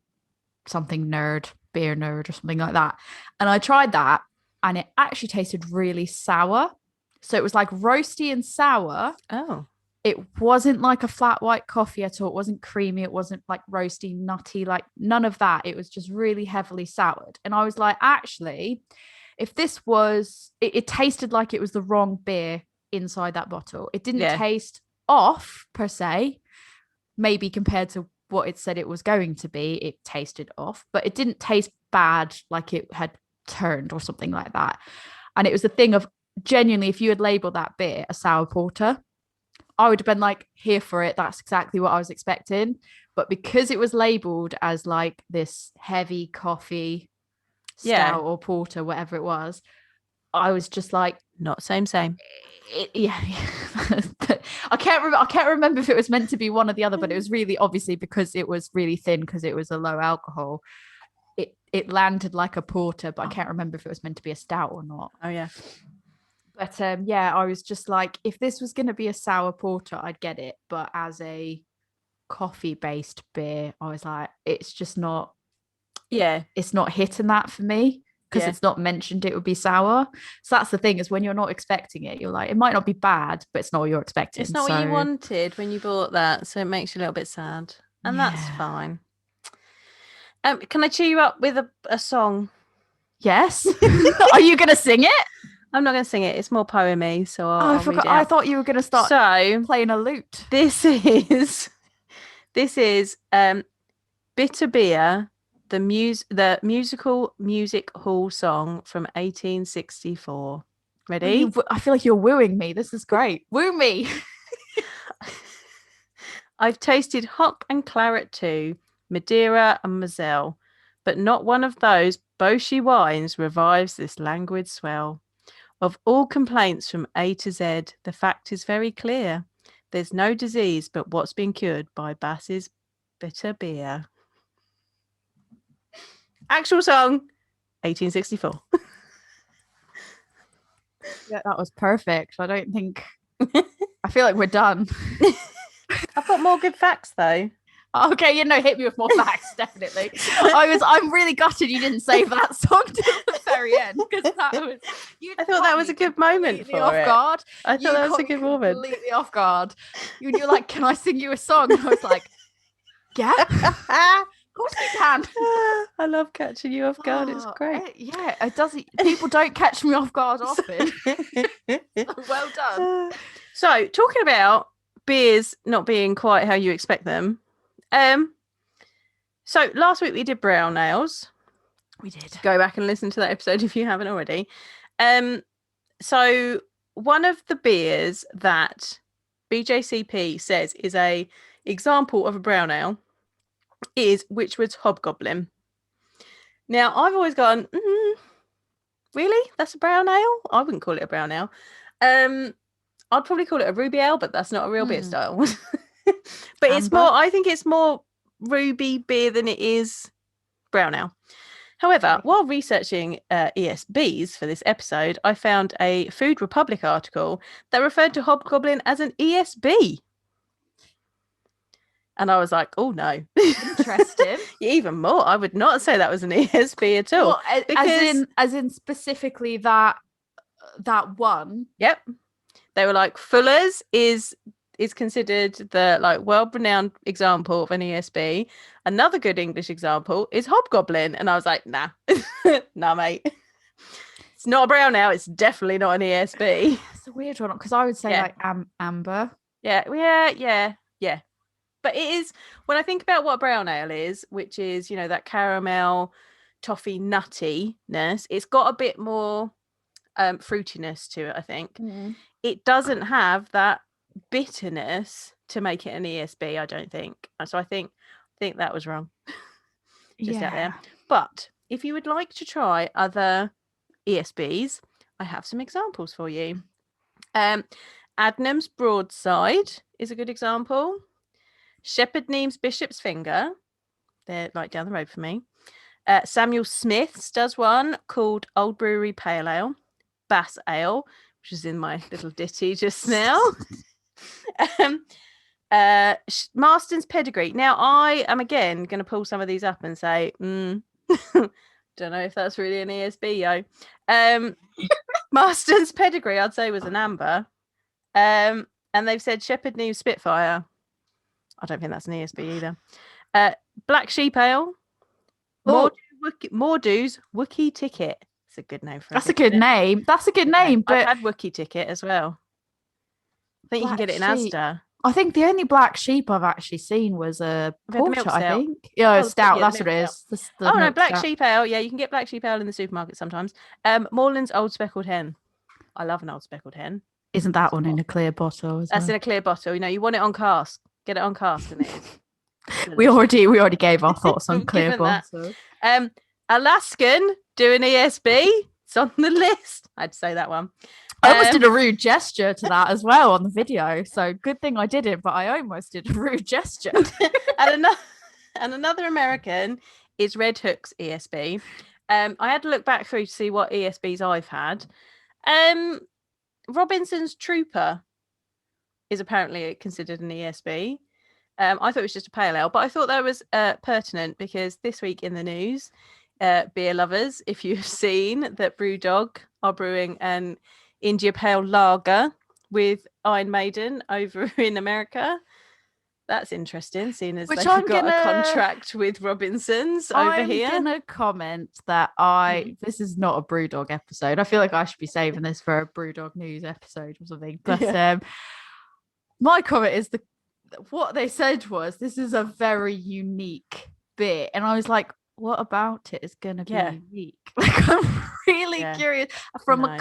something nerd, beer nerd or something like that. And I tried that, and it actually tasted really sour. So it was like roasty and sour. Oh. It wasn't like a flat white coffee at all. It wasn't creamy. It wasn't like roasty, nutty, like none of that. It was just really heavily soured. And I was like, actually, if this was, it tasted like it was the wrong beer inside that bottle. It didn't taste off per se, maybe compared to what it said it was going to be. It tasted off, but it didn't taste bad like it had turned or something like that. And it was the thing of, genuinely, if you had labeled that beer a sour porter, I would have been like, here for it. That's exactly what I was expecting. But because it was labeled as like this heavy coffee stout or porter, whatever it was, I was just like, not same. Yeah. I can't remember if it was meant to be one or the other, but it was really obviously because it was really thin, because it was a low alcohol. It landed like a porter, but I can't remember if it was meant to be a stout or not. Oh yeah. But I was just like, if this was going to be a sour porter, I'd get it. But as a coffee-based beer, I was like, it's just not. Yeah, it's not hitting that for me, because it's not mentioned it would be sour. So that's the thing, is when you're not expecting it, you're like, it might not be bad, but it's not what you're expecting. It's not what you wanted when you bought that, so it makes you a little bit sad, and that's fine. Can I cheer you up with a song? Yes. Are you going to sing it? I'm not going to sing it. It's more poemy, so I'll read it out. I thought you were going to start playing a lute. This is Bitter Beer, the musical music hall song from 1864. Ready? I feel like you're wooing me. This is great. Woo me. I've tasted hock and claret too, Madeira and Moselle, but not one of those Boshi wines revives this languid swell. Of all complaints from A to Z, the fact is very clear. There's no disease but what's been cured by Bass's bitter beer. Actual song, 1864. Yeah, that was perfect. I don't think. I feel like we're done. I've got more good facts though. Okay, hit me with more facts, definitely. I'm really gutted you didn't save that song till the very end because that was. I thought that was a good moment for off it. guard. I thought that was a good moment. Completely off guard. You're like, can I sing you a song? And I was like, yeah, of course you can. I love catching you off guard. It's great. Yeah, it doesn't. People don't catch me off guard often. Well done. So, talking about beers not being quite how you expect them. So last week we did brown ales. We did. Go back and listen to that episode if you haven't already. So one of the beers that BJCP says is a example of a brown ale is Witchwood's Hobgoblin. Now I've always gone, really? That's a brown ale? I wouldn't call it a brown ale. I'd probably call it a ruby ale, but that's not a real beer style. But it's more, I think it's more ruby beer than it is brown ale. However, while researching ESBs for this episode, I found a Food Republic article that referred to Hobgoblin as an ESB. And I was like, oh no. Interesting. Even more. I would not say that was an ESB at all. Well, as in specifically that one. Yep. They were like, Fuller's is considered the like world-renowned example of an ESB. Another good English example is Hobgoblin. And I was like, nah. Nah, mate. It's not a brown ale. It's definitely not an ESB. It's a weird one because I would say like amber. Yeah. But it is, when I think about what a brown ale is, which is, that caramel, toffee, nuttiness, it's got a bit more fruitiness to it, I think. It doesn't have that bitterness to make it an ESB, I don't think. So I think that was wrong. Just out there. But if you would like to try other ESBs, I have some examples for you. Adnam's Broadside is a good example. Shepherd Neame's Bishop's Finger, they're like down the road for me. Samuel Smith's does one called Old Brewery Pale Ale. Bass Ale, which is in my little ditty just now. Marston's Pedigree. Now I am again going to pull some of these up and say, don't know if that's really an ESB, yo. Marston's Pedigree, I'd say, was an amber. And they've said Shepherd Neame Spitfire. I don't think that's an ESB either. Black Sheep Ale. Mordu's Wookiee Ticket. It's a good name for it. That's a good name. That's a good name. But I've had Wookiee Ticket as well. I think you can get it in Asda. I think the only Black Sheep I've actually seen was a porter, I think. Stout. That's what it is. No, Black Sheep Ale. Yeah, you can get Black Sheep Ale in the supermarket sometimes. Moreland's Old Speckled Hen. I love an Old Speckled Hen. Isn't that one in a clear bottle? That's in a clear bottle. You want it on cask. Get it on cask, and it is. we already gave our thoughts on clear bottle. Alaskan doing ESB. It's on the list. I'd say that one. I almost did a rude gesture to that as well on the video. So good thing I did it, but I almost did a rude gesture. and another American is Red Hook's ESB. I had to look back through to see what ESBs I've had. Robinson's Trooper is apparently considered an ESB. I thought it was just a pale ale, but I thought that was pertinent because this week in the news, beer lovers, if you've seen that Brewdog are brewing an India Pale Lager with Iron Maiden over in America. That's interesting, seeing as they've got a contract with Robinson's over here. I'm going to comment that this is not a Brewdog episode. I feel like I should be saving this for a Brewdog news episode or something. But my comment is what they said was, this is a very unique beer. And I was like, what about it is going to be unique? Like, I'm really curious. No.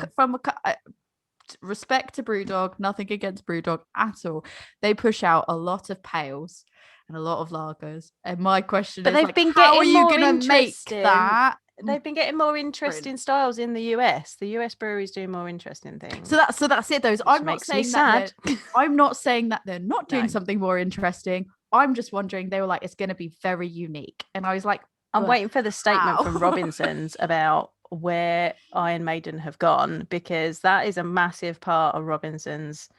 Respect to Brewdog, nothing against Brewdog at all. They push out a lot of pales and a lot of lagers. And my question But is, they've like, been how are getting you more going to make interesting. that? They've been getting more interesting styles in the US. The US breweries do more interesting things. So that's it. Those I'm not saying that I'm not saying that they're not doing something more interesting. I'm just wondering. They were like, it's going to be very unique, and I was like, I'm waiting for the statement from Robinsons about where Iron Maiden have gone, because that is a massive part of Robinsons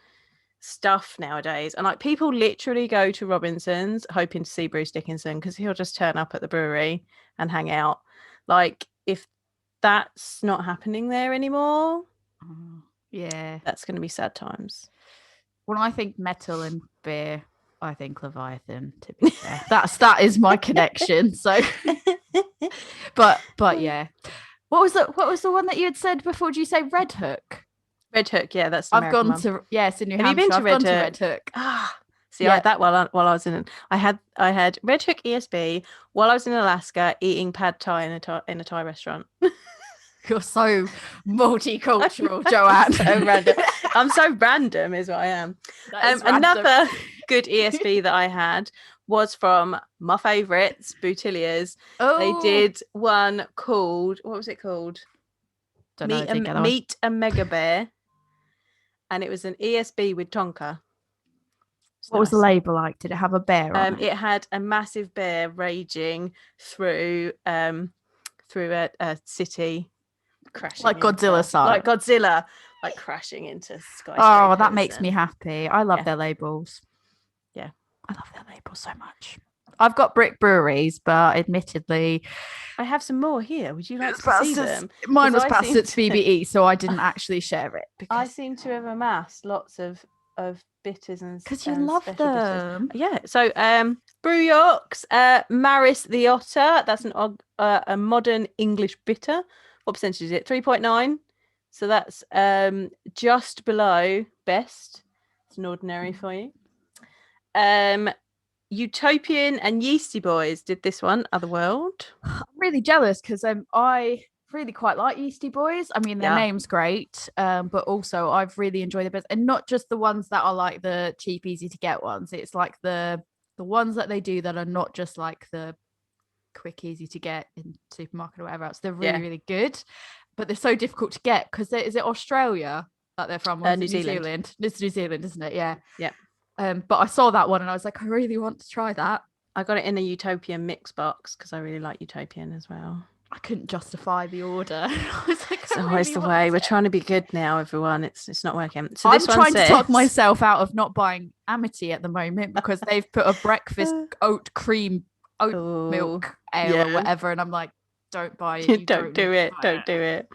stuff nowadays. And like, people literally go to Robinsons hoping to see Bruce Dickinson, because he'll just turn up at the brewery and hang out. Like, if that's not happening there anymore, yeah, that's going to be sad times. When I think metal and beer, I think Leviathan, to be fair. that is my connection. So but yeah. What was the one that you had said before? Did you say Red Hook? Red Hook, yeah, that's the I've American gone one. to it's in New Have Hampshire. you been to I've Red gone Hook? to Red Hook. See, I had that while I was in. I had Red Hook ESB while I was in Alaska eating pad thai in a Thai restaurant. You're so multicultural, Joanne. So random. I'm so random, is what I am. Another good ESB that I had was from my favourites, Boutiliers. Oh, they did one called, what was it called? Meet a Mega Bear, and it was an ESB with Tonka. What was the label like? Did it have a bear on it? It had a massive bear raging through a city, crashing like Godzilla style. Like Godzilla, like crashing into skyscrapers. Oh, that makes me happy. I love their labels. Yeah, I love their labels so much. I've got brick breweries, but admittedly, I have some more here. Would you like to see them? Mine was passed at BBE, so I didn't actually share it. I seem to have amassed lots of bitters and because you love them. Bitters. Yeah. So Brew Yorks, Maris the Otter. That's a modern English bitter. What percentage is it? 3.9. So that's just below best. It's an ordinary for you. Utopian and Yeasty Boys did this one, Otherworld. I'm really jealous because I really quite like Yeasty Boys. I mean, their name's great, but also I've really enjoyed the best, and not just the ones that are like the cheap, easy to get ones. It's like the ones that they do that are not just like the quick, easy to get in supermarket or whatever else. They're really, really good, but they're so difficult to get because is it Australia that they're from? New Zealand. It's New Zealand, isn't it? Yeah. Yeah. But I saw that one and I was like, I really want to try that. I got it in a Utopian mix box because I really like Utopian as well. I couldn't justify the order. I was like, it's always the way. We're trying to be good now, everyone. It's not working. So I'm trying to talk myself out of not buying Amity at the moment because they've put a breakfast oat milk ale or whatever, and I'm like, don't buy it. Don't do it.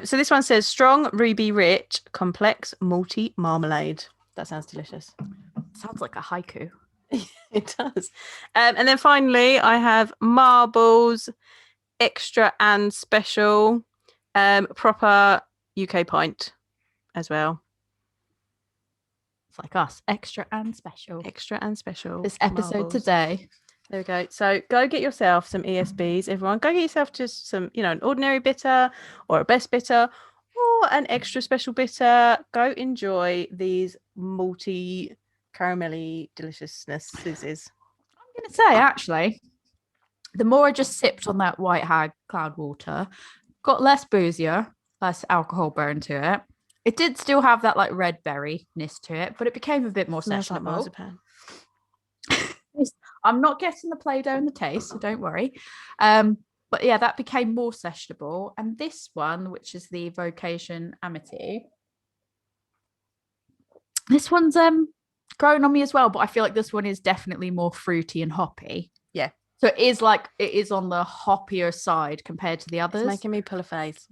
So this one says strong, ruby rich, complex, malty marmalade. That sounds delicious. Sounds like a haiku. It does. And then finally, I have marbles, extra and special, proper UK pint as well. It's like us, extra and special. This episode marbles. Today. There we go. So go get yourself some ESBs, everyone. Go get yourself just some, an ordinary bitter or a best bitter or an extra special bitter. Go enjoy these malty, caramelly deliciousnesses. I'm going to say, actually, the more I just sipped on that White Hag Cloudwater, got less boozier, less alcohol burn to it. It did still have that like red berry-ness to it, but it became a bit more sessionable. I'm not getting the Play-Doh and the taste, so don't worry. But yeah, that became more sessionable. And this one, which is the Vocation Amity, this one's growing on me as well, but I feel like this one is definitely more fruity and hoppy. Yeah. So it is on the hoppier side compared to the others. It's making me pull a face.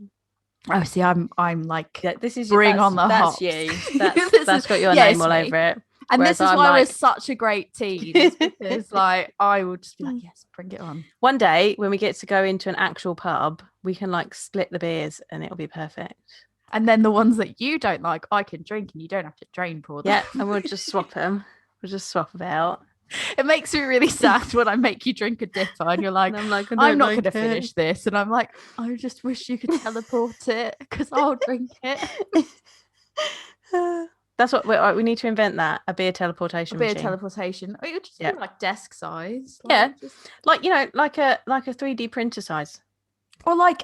Oh, see, I'm like, this is bring on the hops. That's you. That's got your name all over it. And this is why we're such a great team. Because like I would just be like, yes, bring it on. One day when we get to go into an actual pub, we can like split the beers and it'll be perfect. And then the ones that you don't like, I can drink and you don't have to drain pour them. Yeah, and we'll just swap them. We'll just swap about. It makes me really sad when I make you drink a dipper and you're like, And I'm like, I'm not going to finish this. And I'm like, I just wish you could teleport it because I'll drink it. That's what we need to invent, that a beer teleportation A beer machine. teleportation. It would just be like desk size. Yeah. Just... like, you know, like a 3D printer size. Or like,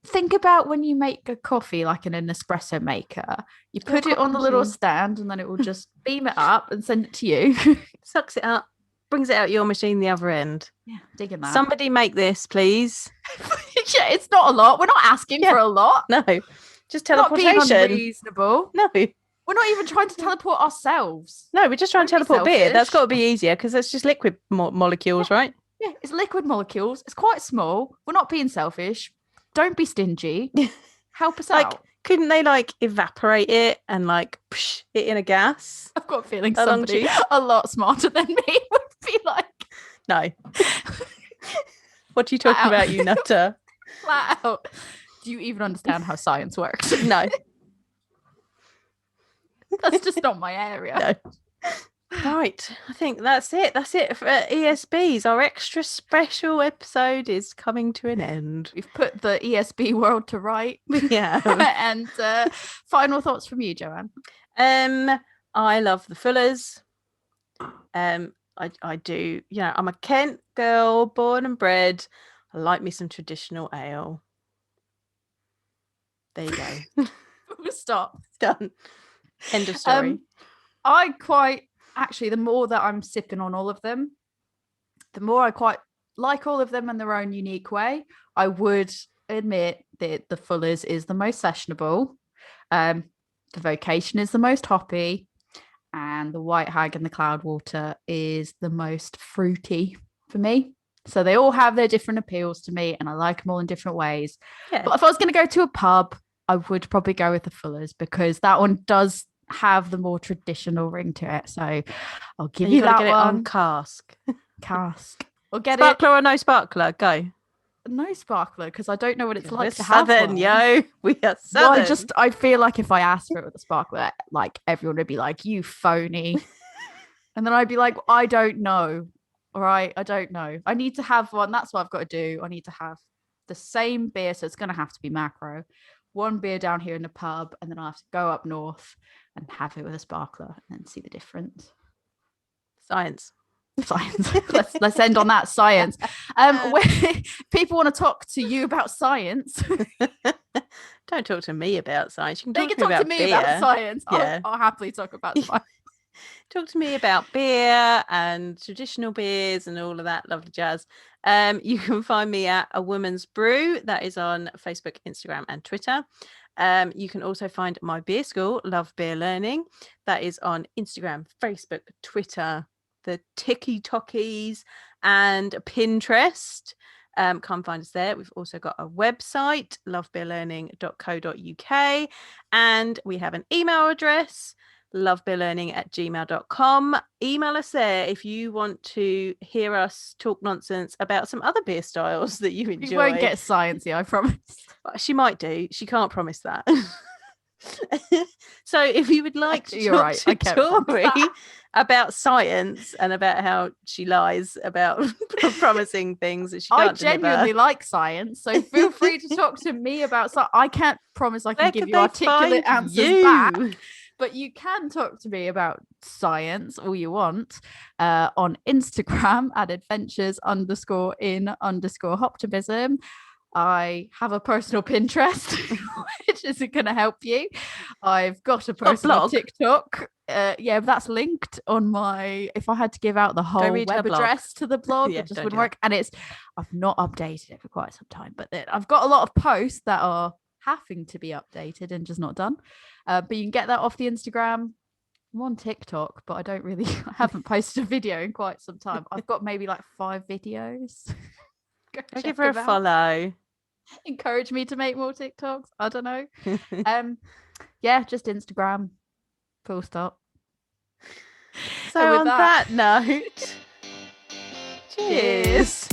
think about when you make a coffee, like in an espresso maker, you put it on the little stand and then it will just beam it up and send it to you. Sucks it up, brings it out your machine the other end. Yeah, digging that. Somebody make this, please. Yeah, it's not a lot. We're not asking for a lot. No, just teleportation. Not being unreasonable. No. We're not even trying to teleport ourselves. No, we're just trying to teleport beer. That's got to be easier because that's just liquid molecules, right? Yeah, it's liquid molecules. It's quite small. We're not being selfish. Don't be stingy. Help us out. Couldn't they like evaporate it and like push it in a gas? I've got a feeling somebody a lot smarter than me would be like, no. What are you talking about, you nutter? Flat out. Do you even understand how science works? No. That's just not my area. No. Right, I think that's it. That's it for ESBs. Our extra special episode is coming to an end. We've put the ESB world to right. Yeah. And final thoughts from you, Joanne? I love the Fullers. I do. You know, I'm a Kent girl, born and bred. I like me some traditional ale. There you go. Stop. Done. End of story. Actually, the more that I'm sipping on all of them, the more I quite like all of them in their own unique way. I would admit that the Fuller's is the most sessionable. The Vocation is the most hoppy. And the White Hag and the Cloudwater is the most fruity for me. So they all have their different appeals to me and I like them all in different ways. Yeah. But if I was going to go to a pub, I would probably go with the Fuller's because that one does have the more traditional ring to it. So I'll give you that get one. It on cask. Or get sparkler or no sparkler? Go. No sparkler because I don't know what it's like to southern, have one. Yo. We are southern. Well, I feel like if I asked for it with a sparkler, like everyone would be like, "You phony," and then I'd be like, "I don't know. All right, I don't know. I need to have one. That's what I've got to do. I need to have the same beer, so it's going to have to be macro. One beer down here in the pub, and then I have to go up north and have it with a sparkler and then see the difference." Science. Let's end on that. Science. When people want to talk to you about science, don't talk to me about science. You can they talk can talk to me beer. about science. Yeah. I'll happily talk about science. Talk to me about beer and traditional beers and all of that lovely jazz. You can find me at A Woman's Brew. That is on Facebook, Instagram, and Twitter. You can also find my beer school, Love Beer Learning. That is on Instagram, Facebook, Twitter, the TikTokies, and Pinterest. Come find us there. We've also got a website, lovebeerlearning.co.uk, and we have an email address, lovebeerlearning@gmail.com. Email us there if you want to hear us talk nonsense about some other beer styles that you enjoy. You won't get sciencey, I promise. She might do. She can't promise that. So if you would like to talk to Tori about science and about how she lies about promising things that she can't genuinely like science, so feel free to talk to me about science. I can't promise I can give you articulate answers back, but you can talk to me about science all you want on Instagram at adventures_in_optimism. I have a personal Pinterest, which isn't going to help you. I've got a personal TikTok. Yeah, that's linked on my. If I had to give out the whole web address to the blog, it just wouldn't work. And I've not updated it for quite some time, but I've got a lot of posts that are having to be updated and just not done. But you can get that off the Instagram. I'm on TikTok, but I haven't posted a video in quite some time. I've got maybe like 5 videos. Go give her a follow. Encourage me to make more TikToks. I don't know. Yeah, just Instagram. Full stop. So on that note, cheers.